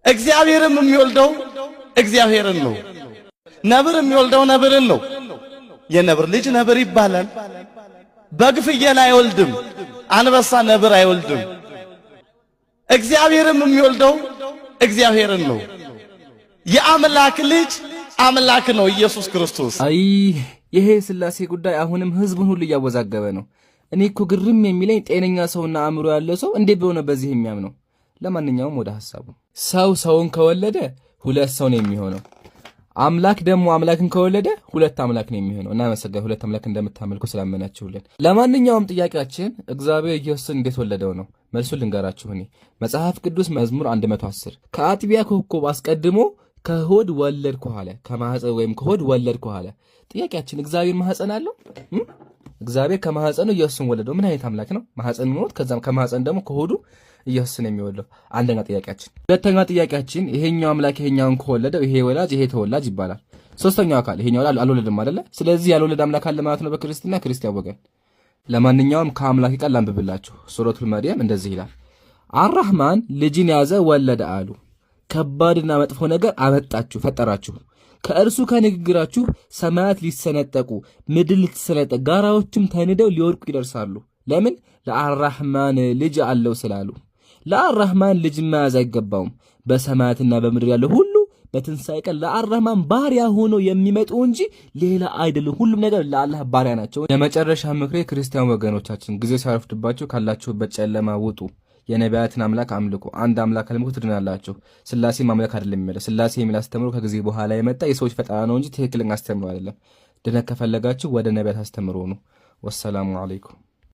እግዚአብሔርም የሚወልደው እግዚአብሔርን ነው። ነብር የሚወልደው ነብርን ነው። የነብር ልጅ ነብር ይባላል። በግ ፍየል አይወልድም። አንበሳ ነብር አይወልድም። እግዚአብሔርም የሚወልደው እግዚአብሔርን ነው። የአምላክ ልጅ አምላክ ነው ኢየሱስ ክርስቶስ። አይ ይሄ ስላሴ ጉዳይ አሁንም ህዝቡን ሁሉ እያወዛገበ ነው። እኔ እኮ ግርም የሚለኝ ጤነኛ ሰውና አእምሮ ያለው ሰው እንዴት ቢሆነ በዚህ የሚያምነው? ለማንኛውም ወደ ሐሳቡ ሰው ሰውን ከወለደ ሁለት ሰው ነው የሚሆነው። አምላክ ደግሞ አምላክን ከወለደ ሁለት አምላክ ነው የሚሆነው። እና መሰገን ሁለት አምላክ እንደምታመልኩ ስላመናችሁልን። ለማንኛውም ጥያቄያችን እግዚአብሔር ኢየሱስን እንዴት ወለደው ነው። መልሱን ልንገራችሁ። እኔ መጽሐፍ ቅዱስ መዝሙር 110 ከአጥቢያ ኮከብ አስቀድሞ ከሆድ ወለድኩ አለ። ከማህፀን ወይም ከሆድ ወለድኩ አለ። ጥያቄያችን እግዚአብሔር ማህፀን አለው? እግዚአብሔር ከማህፀኑ ኢየሱስን ወለደው። ምን አይነት አምላክ ነው? ማህፀን ሞት ከዛም ከማህፀን ደግሞ ከሆዱ ኢየሱስን የሚወልደው። አንደኛ ጥያቄያችን። ሁለተኛ ጥያቄያችን ይሄኛው አምላክ ይሄኛውን ከወለደው ይሄ ወላጅ ይሄ ተወላጅ ይባላል። ሶስተኛው አካል ይሄኛው አልወለደም አይደለ? ስለዚህ ያልወለደ አምላክ አለ ማለት ነው በክርስትና ክርስቲያን ወገን። ለማንኛውም ከአምላክ ቃል ላንብብላችሁ። ሱረቱል መርየም እንደዚህ ይላል፣ አራህማን ልጅን ያዘ ወለደ አሉ። ከባድና መጥፎ ነገር አመጣችሁ ፈጠራችሁ። ከእርሱ ከንግግራችሁ ሰማያት ሊሰነጠቁ ምድር ልትሰነጠቅ ጋራዎችም ተንደው ሊወድቁ ይደርሳሉ። ለምን? ለአራህማን ልጅ አለው ስላሉ። ለአራህማን ልጅ መያዝ አይገባውም። በሰማያትና በምድር ያለው ሁሉ በትንሣኤ ቀን ለአራህማን ባሪያ ሆኖ የሚመጡ እንጂ ሌላ አይደሉም። ሁሉም ነገር ለአላህ ባሪያ ናቸው። የመጨረሻ ምክሬ ክርስቲያን ወገኖቻችን ጊዜ ሲያረፍድባችሁ ካላችሁበት ጨለማ ውጡ። የነቢያትን አምላክ አምልኩ። አንድ አምላክ አምልኩ ትድናላችሁ። ስላሴ ማምለክ አይደለም የሚለው። ስላሴ የሚል አስተምሮ ከጊዜ በኋላ የመጣ የሰዎች ፈጠራ ነው እንጂ ትክክለኛ አስተምሮ አይደለም። ድነት ከፈለጋችሁ ወደ ነቢያት አስተምሮ ነው። ወሰላሙ አለይኩም።